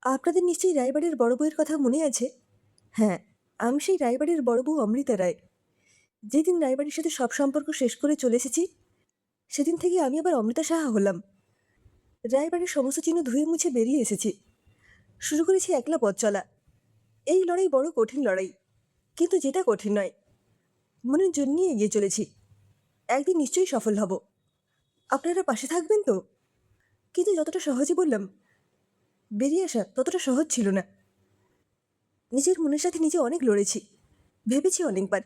আপনাদের নিশ্চয়ই রায়বাড়ির বড় বউয়ের কথা মনে আছে? হ্যাঁ, আমি সেই রায়বাড়ির বড় বউ অমৃতা রায়। যেদিন রায়বাড়ির সাথে সব সম্পর্ক শেষ করে চলে এসেছি, সেদিন থেকে আমি আবার অমৃতা সাহা হলাম। রায়বাড়ির সমস্ত চিহ্ন ধুয়ে মুছে বেরিয়ে এসেছি। শুরু করেছি একলা পথ চলা। এই লড়াই বড় কঠিন লড়াই। কিন্তু যেটা কঠিন নয়, মনের জোর নিয়ে এগিয়ে চলেছি। একদিন নিশ্চয়ই সফল হব। আপনারা পাশে থাকবেন তো? কিন্তু যতটা সহজে বললাম, বেরিয়ে আসা ততটা সহজ ছিল না। নিজের মনের সাথে নিজে অনেক লড়েছি। ভেবেছি অনেকবার,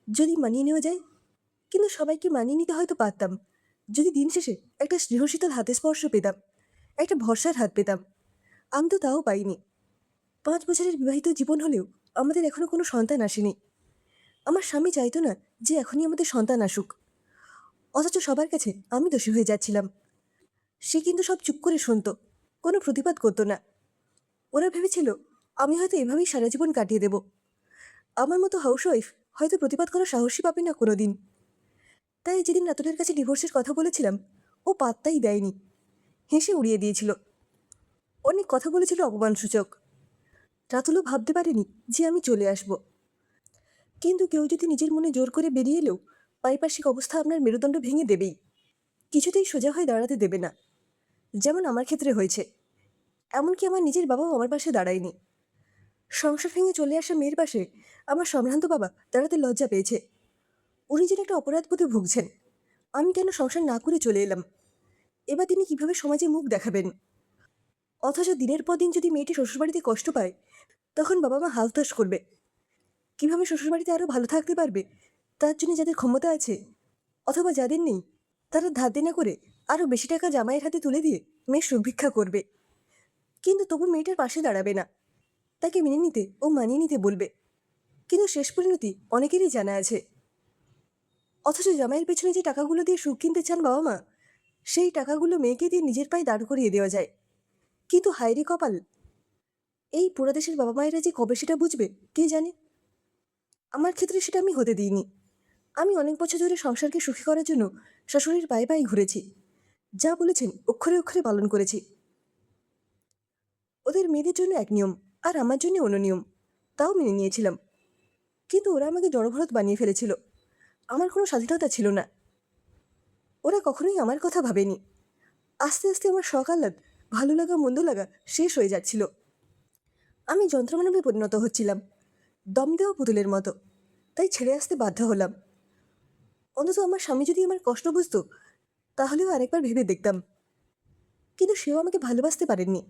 যদি মানিয়ে নেওয়া যায়। কিন্তু সবাইকে মানিয়ে নিতে হয়তো পারতাম, যদি দিন শেষে একটা স্নেহশীতল হাতে স্পর্শ পেতাম, একটা ভরসার হাত পেতাম। আমি তো তাও পাইনি। 5 বছরের বিবাহিত জীবন হলেও আমাদের এখনো কোনো সন্তান আসেনি। আমার স্বামী চাইতো না যে এখনই আমাদের সন্তান আসুক, অথচ সবার কাছে আমি দোষী হয়ে যাচ্ছিলাম। সে কিন্তু সব চুপ করে শুনতো, কোনো প্রতিবাদ করতো না। ওরা ভেবেছিল আমি হয়তো এভাবেই সারা জীবন কাটিয়ে দেব। আমার মতো হাউসওয়াইফ হয়তো প্রতিবাদ করার সাহসই পাবে না কোনোদিন। তাই যেদিন রাতুলের কাছে ডিভোর্সের কথা বলেছিলাম, ও পাত্তাই দেয়নি, হেসে উড়িয়ে দিয়েছিল। অনেক কথা বলেছিল অপমানসূচক। রাতুলও ভাবতে পারেনি যে আমি চলে আসব। কিন্তু কেউ যদি নিজের মনে জোর করে বেরিয়ে এলেও পারিপার্শ্বিক অবস্থা আপনার মেরুদণ্ড ভেঙে দেবেই, কিছুতেই সোজা হয়ে দাঁড়াতে দেবে না। যেমন আমার ক্ষেত্রে হয়েছে। এমনকি আমার নিজের বাবাও আমার পাশে দাঁড়ায়নি। সংসার ভেঙে চলে আসা মেয়ের পাশে আমার সম্ভ্রান্ত বাবা দাঁড়াতে লজ্জা পেয়েছে। উনি যেন একটা অপরাধ বোধে ভুগছেন। আমি কেন সংসার না করে চলে এলাম? এবার তিনি কিভাবে সমাজে মুখ দেখাবেন? অথচ দিনের পর দিন যদি মেয়েটি শ্বশুরবাড়িতে কষ্ট পায়, তখন বাবা মা হালতাস করবে। কিভাবে শ্বশুরবাড়িতে আরও ভালো থাকতে পারবে, তার জন্য যাদের ক্ষমতা আছে অথবা যাদের নেই, তারা ধার দেনা করে আরও বেশি টাকা জামাইয়ের হাতে তুলে দিয়ে মেয়ের সুখ ভিক্ষা করবে। কিন্তু তবু মেয়েটার পাশে দাঁড়াবে না, তাকে মেনে নিতে ও মানিয়ে নিতে বলবে। কিন্তু শেষ পরিণতি অনেকেরই জানা আছে। অথচ জামাইয়ের পেছনে যে টাকাগুলো দিয়ে সুখ কিনতে চান বাবা মা, সেই টাকাগুলো মেয়েকে দিয়ে নিজের পায়ে দাঁড় করিয়ে দেওয়া যায়। কিন্তু হায়রে কপাল, এই পুরা দেশের বাবা মায়েরা যে কবে সেটা বুঝবে কে জানে। আমার ক্ষেত্রে সেটা আমি হতে দিইনি। আমি অনেক বছর ধরে সংসারকে সুখী করার জন্য শাশুড়ির পায়ে পায়ে ঘুরেছি। যা বলেছেন অক্ষরে অক্ষরে পালন করেছি। ওদের মেয়েদের জন্য এক নিয়ম, আর আমার জন্য অন্য নিয়ম, তাও মেনে নিয়েছিলাম। কিন্তু ওরা আমাকে জড়ভরত বানিয়ে ফেলেছিল। আমার কোনো স্বাধীনতা ছিল না। ওরা কখনোই আমার কথা ভাবেনি। আস্তে আস্তে আমার শখ আহ্লাদ, ভালো লাগা মন্দ লাগা শেষ হয়ে যাচ্ছিল। আমি যন্ত্রমানবে পরিণত হচ্ছিলাম, দম দেওয়া পুতুলের মতো। তাই ছেড়ে আসতে বাধ্য হলাম। অন্তত আমার স্বামী যদি আমার কষ্ট বুঝতো, তাহলেও আরেকবার ভেবে দেখতাম। কিন্তু সেও আমাকে ভালোবাসতে পারেননি,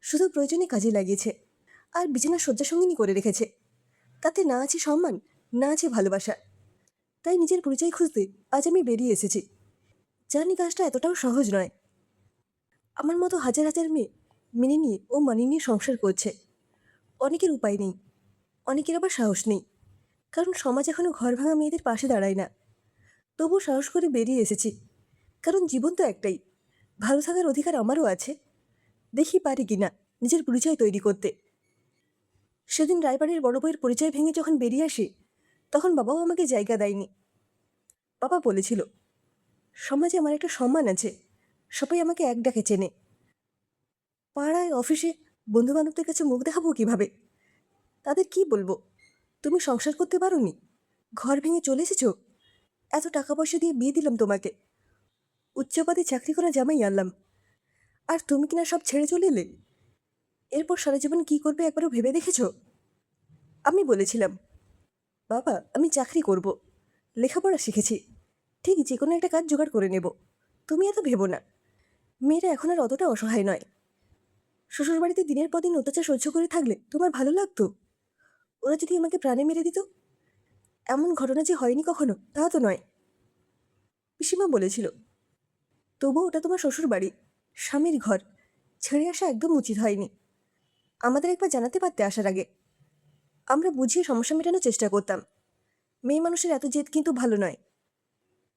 শুধু প্রয়োজনে কাজে লাগিয়েছে আর বিছানা শয্যাসঙ্গিনী করে রেখেছে। তাতে না আছে সম্মান, না আছে ভালোবাসা। তাই নিজের পরিচয় খুঁজতে আজ আমি বেরিয়ে এসেছি। জানি কাজটা এতটাও সহজ নয়। আমার মতো হাজার হাজার মেয়ে মেনে নিয়ে ও মানিয়ে নিয়ে সংসার করছে। অনেকের উপায় নেই, অনেকের আবার সাহস নেই, কারণ সমাজ এখনো ঘর ভাঙা মেয়েদের পাশে দাঁড়ায় না। তবুও সাহস করে বেরিয়ে এসেছি, কারণ জীবন তো একটাই। ভালো থাকার অধিকার আমারও আছে। দেখি পারি কিনা নিজের পরিচয় তৈরি করতে। সেদিন রায়বাড়ির বড় বউয়ের পরিচয় ভেঙে যখন বেরিয়ে আসি, তখন বাবাও আমাকে জায়গা দেয়নি। বাবা বলেছিল, সমাজে আমার একটা সম্মান আছে, সবাই আমাকে এক ডাকে চেনে। পাড়ায় অফিসে বন্ধুবান্ধবদের কাছে মুখ দেখাবো কিভাবে? তাদের কি বলবো? তুমি সংসার করতে পারোনি, ঘর ভেঙে চলে এসেছো, এত টাকা পয়সা দিয়ে বিয়ে দিলাম তোমাকে, উচ্চপদে চাকরি করা জামাই আনলাম, আর তুমি কিনা সব ছেড়ে চলে এলে। এরপর সারা জীবন কি করবে একবারও ভেবে দেখেছো? আমি বলেছিলাম, বাবা আমি চাকরি করব, লেখাপড়া শিখেছি, ঠিক যে কোনো একটা কাজ জোগাড় করে নেব, তুমি এত ভেবো না। মেয়েরা এখন আর অতটা অসহায় নয়। শ্বশুরবাড়িতে দিনের পর দিন অত্যাচার সহ্য করে থাকলে তোমার ভালো লাগতো? ওরা যদি আমাকে প্রাণে মেরে দিত? এমন ঘটনা যে হয়নি কখনো তা তো নয়। পিসিমা বলেছিল, তবুও ওটা তোমার শ্বশুর বাড়ি, স্বামীর ঘর, ছেড়ে আসা একদম উচিত হয়নি। আমাদের একবার জানাতে পারতে আসার আগে। আমরা বুঝিয়ে সমস্যা মেটানোর চেষ্টা করতাম। মেয়ে মানুষের এত জেদ কিন্তু ভালো নয়।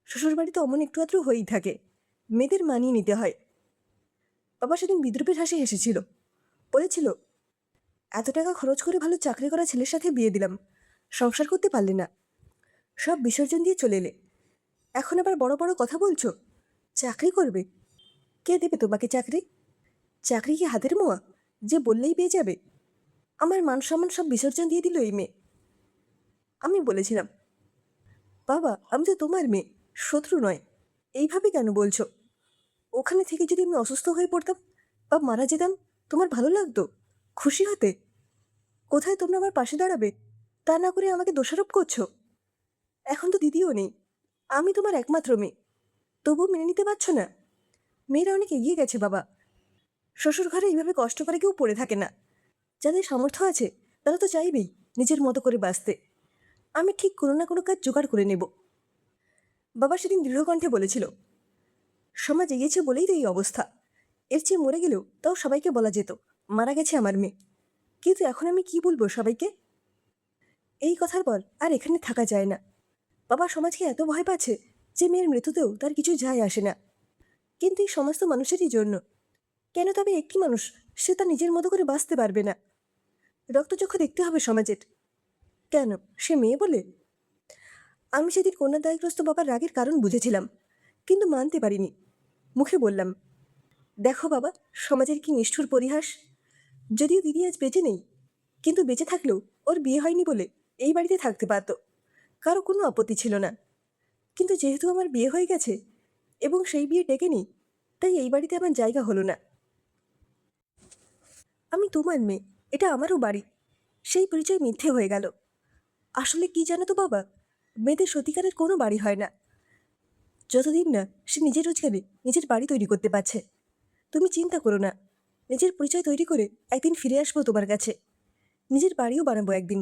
শ্বশুরবাড়িতে অমন একটু আধটু হয়েই থাকে, মেয়েদের মানিয়ে নিতে হয়। বাবা সেদিন বিদ্রুপের হাসি হেসেছিল, বলেছিল, এত টাকা খরচ করে ভালো চাকরি করা ছেলের সাথে বিয়ে দিলাম, সংসার করতে পারলে না, সব বিসর্জন দিয়ে চলে এলে। এখন আবার বড় বড় কথা বলছো, চাকরি করবে? কে দেবে তোমাকে চাকরি? চাকরি কি হাতের মোয়া? যে বললেই পেয়ে যাবে? আমার মান সম্মান সব বিসর্জন দিয়ে দিল এই মেয়ে। আমি বলেছিলাম, বাবা আমি তো তোমার মেয়ে, শত্রু নয়। এইভাবে কেন বলছো? ওখানে থেকে যদি আমি অসুস্থ হয়ে পড়তাম বা মারা যেতাম, তোমার ভালো লাগতো? খুশি হতে? কোথায় তোমরা আমার পাশে দাঁড়াবে তা না করে আমাকে দোষারোপ করছো। এখন তো দিদিও নেই, আমি তোমার একমাত্র মেয়ে, তবুও মেনে নিতে পারছো না? মেয়েরা অনেক এগিয়ে গেছে বাবা। শ্বশুর ঘরে এইভাবে কষ্ট করে কেউ পড়ে থাকে না। যাদের সামর্থ্য আছে তারা তো চাইবেই নিজের মতো করে বাঁচতে। আমি ঠিক কোনো না কোনো কাজ জোগাড় করে নেব। বাবা সেদিন দৃঢ়কণ্ঠে বলেছিল, সমাজ এগিয়েছে বলেই তো এই অবস্থা। এর চেয়ে মরে গেলেও তাও সবাইকে বলা যেত মারা গেছে আমার মেয়ে। কিন্তু এখন আমি কি বলবো সবাইকে? এই কথার পর আর এখানে থাকা যায় না। বাবা সমাজকে এত ভয় পাচ্ছে যে মেয়ের মৃত্যুতেও তার কিছু যায় আসে না। কিন্তু এই সমস্ত মানুষেরই জন্য। কেন তবে একটি মানুষ সে তার নিজের মতো করে বাঁচতে পারবে না? রক্তচক্ষু দেখতে হবে সমাজের। কেন? সে মেয়ে বলে? আমি সেদিন কন্যাদায়গ্রস্ত বাবার রাগের কারণ বুঝেছিলাম, কিন্তু মানতে পারিনি। মুখে বললাম, দেখো বাবা, সমাজের কি নিষ্ঠুর পরিহাস। যদিও দিদি আজ বেঁচে নেই, কিন্তু বেঁচে থাকলেও ওর বিয়ে হয়নি বলে এই বাড়িতে থাকতে পারত, কারো কোনো আপত্তি ছিল না। কিন্তু যেহেতু আমার বিয়ে হয়ে গেছে এবং সেই বিয়ে টেকেনি, তাই এই বাড়িতে আমার জায়গা হলো না। আমি তোমার মেয়ে, এটা আমারও বাড়ি। সেই পরিচয় মিথ্যে হয়ে গেল। আসলে কি জানো তো বাবা, মেয়েদের সত্যিকারের কোনো বাড়ি হয় না যতদিন না সে নিজের রোজগারে নিজের বাড়ি তৈরি করতে পারছে। তুমি চিন্তা করো না, নিজের পরিচয় তৈরি করে একদিন ফিরে আসবো তোমার কাছে। নিজের বাড়িও বানাবো একদিন।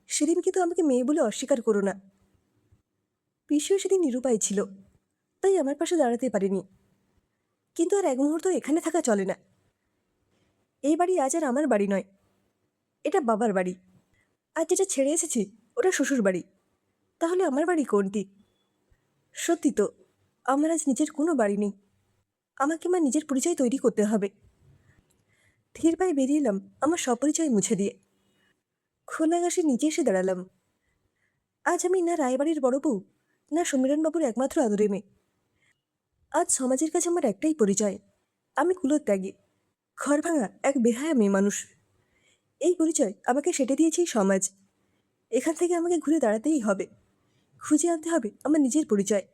সেদিন কিন্তু আমাকে মেয়ে বলে অস্বীকার করো না। পিসিও সেদিন নিরুপায় ছিল, তাই আমার পাশে দাঁড়াতে পারেনি। কিন্তু আর এক মুহূর্ত এখানে থাকা চলে না। এই বাড়ি আজ আর আমার বাড়ি নয়, এটা বাবার বাড়ি। আর যেটা ছেড়ে এসেছি ওটা শ্বশুর বাড়ি। তাহলে আমার বাড়ি কোনটি? সত্যি তো, আমার আজ নিজের কোনো বাড়ি নেই। আমাকে আমার নিজের পরিচয় তৈরি করতে হবে। ধীর পায়ে বেরিয়ে এলাম আমার সপরিচয় মুছে দিয়ে। খোলা আকাশে নিচে এসে দাঁড়ালাম। আজ আমি না রায়বাড়ির বড় বউ, না সমীরণবাবুর একমাত্র আদরে মেয়ে। আজ সমাজের কাছে আমার একটাই পরিচয়, আমি কুলোত্যাগী, ঘর ভাঙা এক বেহায়া মেয়ে মানুষ। এই পরিচয় আমাকে সেটে দিয়েছে এই সমাজ। এখান থেকে আমাকে ঘুরে দাঁড়াতেই হবে, খুঁজে আনতে হবে আমার নিজের পরিচয়।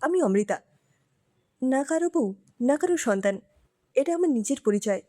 আমি অমৃতা, না কারো বউ, না কারো সন্তান। এটা আমার নিজের পরিচয়।